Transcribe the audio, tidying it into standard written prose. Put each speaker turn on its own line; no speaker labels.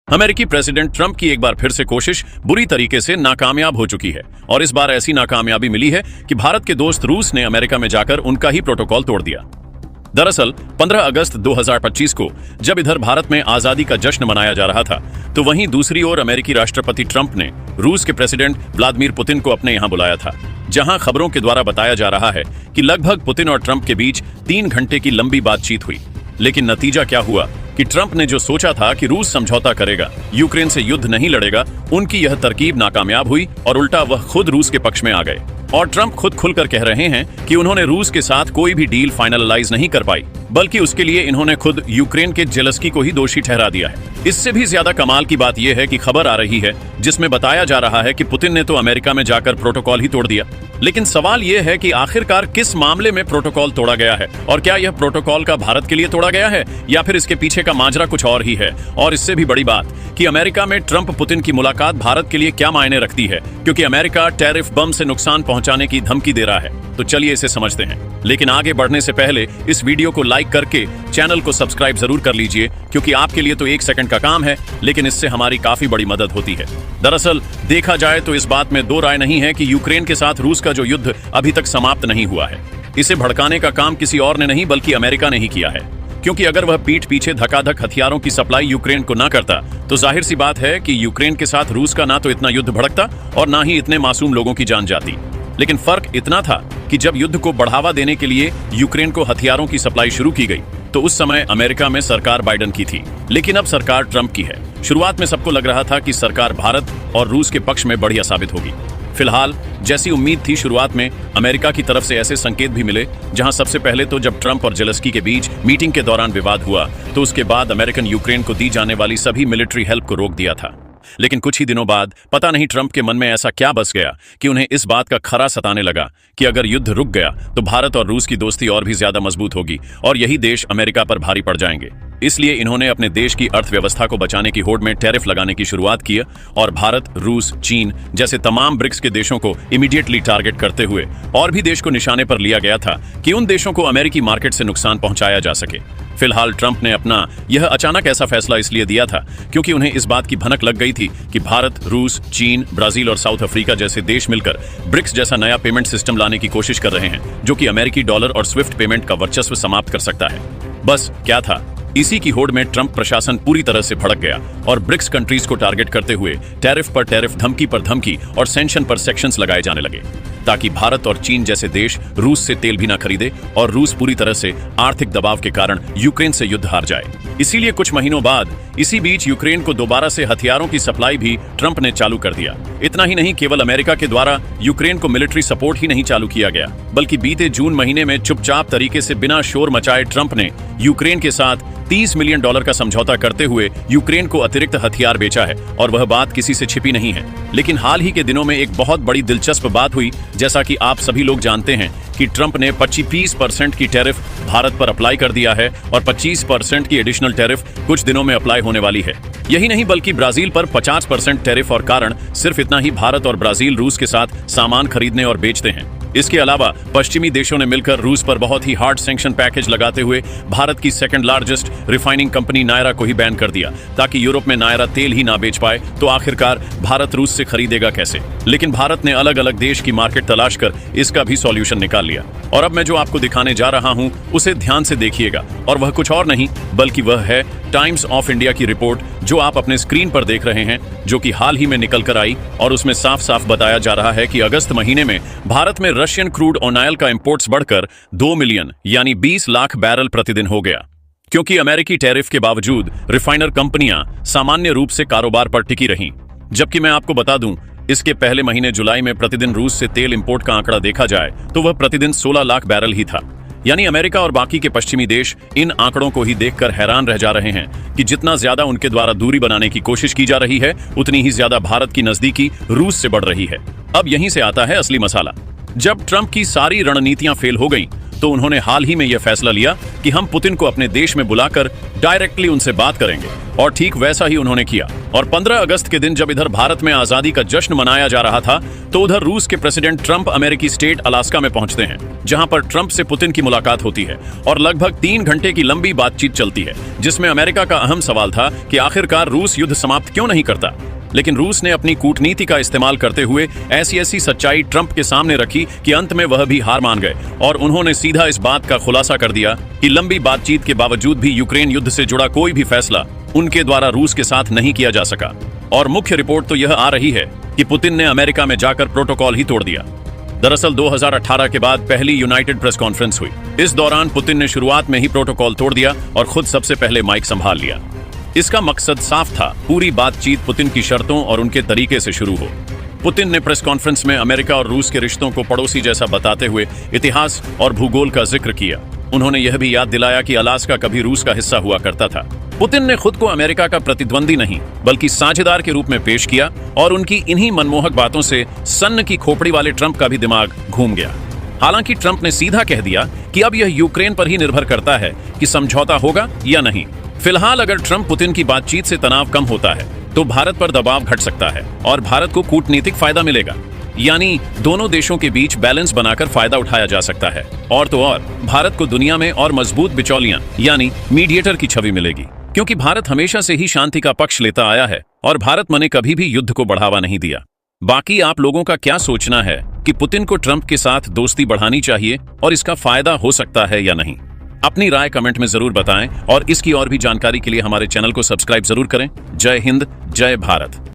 अमेरिकी president Trump की एक बार फिर से कोशिश बुरी तरीके से नाकामयाब हो चुकी है और इस बार ऐसी नाकामयाबी मिली है कि भारत के दोस्त रूस ने अमेरिका में जाकर उनका ही प्रोटोकॉल तोड़ दिया। दरअसल 15 अगस्त 2025 को जब इधर भारत में आजादी का जश्न मनाया जा रहा था, तो वहीं दूसरी ओर अमेरिकी राष्ट्रपति ट्रंप ने रूस के प्रेसिडेंट व्लादिमीर पुतिन को अपने यहां बुलाया था, जहां खबरों के द्वारा बताया जा रहा है कि लगभग पुतिन और ट्रंप के बीच 3 घंटे की लंबी बातचीत हुई। लेकिन नतीजा क्या हुआ कि ट्रंप ने जो सोचा था कि रूस समझौता करेगा, यूक्रेन से युद्ध नहीं लड़ेगा, उनकी यह तरकीब नाकामयाब हुई और उल्टा वह खुद रूस के पक्ष में आ गए। और ट्रंप खुद खुलकर कह रहे हैं कि उन्होंने रूस के साथ कोई भी डील फाइनलाइज नहीं कर पाई, बल्कि उसके लिए इन्होंने खुद यूक्रेन के जेलेंस्की को ही दोषी ठहरा दिया है। इससे भी ज्यादा कमाल की बात यह है कि खबर आ रही है जिसमें बताया जा रहा है कि पुतिन ने तो अमेरिका में जाकर प्रोटोकॉल ही तोड़ दिया। लेकिन सवाल यह है कि आखिरकार किस मामले में प्रोटोकॉल तोड़ा गया है और क्या यह प्रोटोकॉल का भारत के लिए तोड़ा गया है या फिर इसके पीछे का माजरा कुछ और ही है। और इससे भी बड़ी बात कि अमेरिका में ट्रंप पुतिन की मुलाकात भारत के लिए क्या मायने रखती है, क्योंकि अमेरिका टैरिफ बम से नुकसान पहुंचाने की धमकी दे रहा है। तो चलिए इसे समझते हैं। लेकिन आगे बढ़ने से पहले इस वीडियो को लाइक करके चैनल को सब्सक्राइब जरूर कर लीजिए, क्योंकि आपके लिए तो 1 सेकंड का काम है, लेकिन इससे हमारी काफी बड़ी मदद होती है। दरअसल देखा जाए तो इस बात में दो राय नहीं है कि यूक्रेन के साथ रूस का जो युद्ध अभी तक समाप्त नहीं हुआ है, इसे भड़काने का काम किसी और ने नहीं बल्कि अमेरिका ने ही किया है। क्योंकि अगर वह पीठ पीछे धकाधक हथियारों की सप्लाई यूक्रेन को ना करता, तो जाहिर सी बात है कि यूक्रेन के साथ रूस का ना तो इतना युद्ध भड़कता और ना ही इतने मासूम लोगों की जान जाती। लेकिन फर्क इतना था कि जब युद्ध को बढ़ावा देने के लिए यूक्रेन को हथियारों की सप्लाई शुरू की गई, तो उस समय अमेरिका में सरकार बाइडेन की थी, लेकिन अब सरकार ट्रंप की है। शुरुआत में सबको लग रहा था कि सरकार भारत और रूस के पक्ष में बढ़िया साबित होगी। फिलहाल जैसी उम्मीद थी, शुरुआत में अमेरिका की तरफ से ऐसे संकेत भी मिले, जहां सबसे पहले तो जब ट्रंप और जेलेंस्की के बीच मीटिंग के दौरान विवाद हुआ, तो उसके बाद अमेरिकन यूक्रेन को दी जाने वाली सभी मिलिट्री हेल्प को रोक दिया था। लेकिन कुछ ही दिनों बाद पता नहीं ट्रंप के मन में ऐसा क्या बस गया कि उन्हें इस बात का खरा सताने लगा कि अगर युद्ध रुक गया तो भारत और रूस की दोस्ती और भी ज्यादा मजबूत होगी और यही देश अमेरिका पर भारी पड़ जाएंगे। इसलिए इन्होंने अपने देश की अर्थव्यवस्था को बचाने की होड़ में टैरिफ लगाने की शुरुआत की और भारत, रूस, चीन जैसे तमाम ब्रिक्स के देशों को इमीडिएटली टारगेट करते हुए और भी देश को निशाने पर लिया गया था कि उन देशों को अमेरिकी मार्केट से नुकसान पहुंचाया जा सके। फिलहाल ट्रंप ने अपना यह अचानक ऐसा फैसला इसलिए दिया था क्योंकि उन्हें इस बात की भनक लग गई थी कि भारत, रूस, चीन, ब्राजील और साउथ अफ्रीका जैसे देश मिलकर ब्रिक्स जैसा नया पेमेंट सिस्टम लाने की कोशिश कर रहे हैं, जो कि अमेरिकी डॉलर और स्विफ्ट पेमेंट का वर्चस्व समाप्त कर सकता है। बस क्या था, इसी की होड़ में ट्रंप प्रशासन पूरी तरह से भड़क गया और ब्रिक्स कंट्रीज को टारगेट करते हुए टैरिफ पर टैरिफ, धमकी पर धमकी और सैंक्शन पर सेक्शंस लगाए जाने लगे, ताकि भारत और चीन जैसे देश रूस से तेल भी ना खरीदे और रूस पूरी तरह से आर्थिक दबाव के कारण यूक्रेन से युद्ध हार जाए। इसीलिए कुछ महीनों बाद इसी बीच यूक्रेन को दोबारा से हथियारों की सप्लाई भी ट्रंप ने चालू कर दिया। इतना ही नहीं, केवल अमेरिका के द्वारा यूक्रेन को मिलिट्री सपोर्ट ही नहीं चालू किया गया, बल्कि बीते जून महीने में चुपचाप तरीके से बिना शोर मचाए ट्रंप ने यूक्रेन के साथ $30 मिलियन का समझौता करते हुए यूक्रेन को अतिरिक्त हथियार बेचा है और वह बात किसी से छिपी नहीं है। लेकिन हाल ही के दिनों में एक बहुत बड़ी दिलचस्प बात हुई। जैसा कि आप सभी लोग जानते हैं कि ट्रंप ने 25% की टैरिफ भारत पर अप्लाई कर दिया है और 25% की एडिशनल टैरिफ कुछ दिनों में अप्लाई होने वाली है। यही नहीं, बल्कि ब्राजील पर 50% टैरिफ और कारण सिर्फ इतना ही, भारत और ब्राजील रूस के साथ सामान खरीदने और बेचते हैं। इसके अलावा पश्चिमी देशों ने मिलकर रूस पर बहुत ही हार्ड सैंक्शन पैकेज लगाते हुए भारत की second largest refining company Nayara को ही बैन कर दिया, ताकि यूरोप में नायरा तेल ही ना बेच पाए। तो आखिरकार भारत रूस से खरीदेगा कैसे? लेकिन भारत ने अलग अलग देश की मार्केट तलाश कर इसका भी सॉल्यूशन निकाल लिया। और अब मैं जो आपको दिखाने जा रहा हूं उसे ध्यान से देखिएगा, और वह कुछ और नहीं बल्कि वह है टाइम्स ऑफ इंडिया की रिपोर्ट, जो आप अपने स्क्रीन पर देख रहे हैं, जो कि हाल ही में निकल कर आई। और उसमें साफ साफ बताया जा रहा है कि अगस्त महीने में भारत में रशियन क्रूड ऑयल का इंपोर्ट्स बढ़कर 2 मिलियन यानी 20 लाख बैरल प्रतिदिन हो गया, क्योंकि अमेरिकी टैरिफ के बावजूद रिफाइनर कंपनियां सामान्य रूप से कारोबार पर टिकी रहीं। जबकि मैं आपको बता दूं, इसके पहले महीने जुलाई में प्रतिदिन रूस से तेल इंपोर्ट का आंकड़ा देखा जाए तो वह प्रतिदिन 16 लाख बैरल ही था। यानी अमेरिका और बाकी के पश्चिमी देश इन आंकड़ों को ही देखकर हैरान रह जा रहे हैं कि जितना ज्यादा उनके द्वारा दूरी बनाने की कोशिश की जा रही है, उतनी ही ज्यादा भारत की नजदीकी रूस से बढ़ रही है। अब यहीं से आता है असली मसाला। जब ट्रंप की सारी रणनीतियां फेल हो गईं, तो उन्होंने हाल ही में यह फैसला लिया कि हम पुतिन को अपने देश में बुलाकर डायरेक्टली उनसे बात करेंगे, और ठीक वैसा ही उन्होंने किया। और 15 अगस्त के दिन जब इधर भारत में आजादी का जश्न मनाया जा रहा था, तो उधर रूस के प्रेसिडेंट ट्रंप अमेरिकी स्टेट अलास्का में पहुंचते हैं, जहां पर ट्रंप से पुतिन की मुलाकात होती है और लगभग 3 घंटे की लंबी बातचीत चलती है, जिसमें अमेरिका का अहम सवाल था कि आखिरकार रूस युद्ध समाप्त क्यों नहीं करता। लेकिन रूस ने अपनी कूटनीति का इस्तेमाल करते हुए ऐसी सच्चाई ट्रंप के सामने रखी कि अंत में वह भी हार मान गए, और उन्होंने सीधा इस बात का खुलासा कर दिया कि लंबी बातचीत के बावजूद भी यूक्रेन युद्ध से जुड़ा कोई भी फैसला उनके द्वारा रूस के साथ नहीं किया जा सका। और मुख्य रिपोर्ट तो यह आ रही है कि पुतिन ने अमेरिका में जाकर प्रोटोकॉल ही तोड़ दिया। दरअसल 2018 के बाद पहली यूनाइटेड प्रेस कॉन्फ्रेंस हुई। इस दौरान पुतिन ने शुरुआत में ही प्रोटोकॉल तोड़ दिया और खुद सबसे पहले माइक संभाल लिया। इसका मकसद साफ था, पूरी बातचीत पुतिन की शर्तों और उनके तरीके से शुरू हो। पुतिन ने प्रेस कॉन्फ्रेंस में अमेरिका और रूस के रिश्तों को पड़ोसी जैसा बताते हुए इतिहास और भूगोल का जिक्र किया। उन्होंने यह भी याद दिलाया कि अलास्का कभी रूस का हिस्सा हुआ करता था। पुतिन ने खुद को अमेरिका का प्रतिद्वंदी नहीं बल्कि साझेदार के रूप में पेश किया, और उनकी इन्हीं मनमोहक बातों से सन्न की खोपड़ी वाले ट्रंप का भी दिमाग घूम गया। हालांकि ट्रंप ने सीधा कह दिया कि अब यह यूक्रेन पर ही निर्भर करता है कि समझौता होगा या नहीं। फिलहाल अगर ट्रंप पुतिन की बातचीत से तनाव कम होता है तो भारत पर दबाव घट सकता है और भारत को कूटनीतिक फायदा मिलेगा, यानी दोनों देशों के बीच बैलेंस बनाकर फायदा उठाया जा सकता है। और तो और भारत को दुनिया में और मजबूत बिचौलियां यानी मीडिएटर की छवि मिलेगी, क्योंकि भारत हमेशा से ही शांति का पक्ष लेता आया है और भारत ने कभी भी युद्ध को बढ़ावा नहीं दिया। बाकी आप लोगों का क्या सोचना है कि पुतिन को ट्रंप के साथ दोस्ती बढ़ानी चाहिए और इसका फायदा हो सकता है या नहीं? अपनी राय कमेंट में जरूर बताएं, और इसकी और भी जानकारी के लिए हमारे चैनल को सब्सक्राइब जरूर करें। जय हिंद, जय भारत।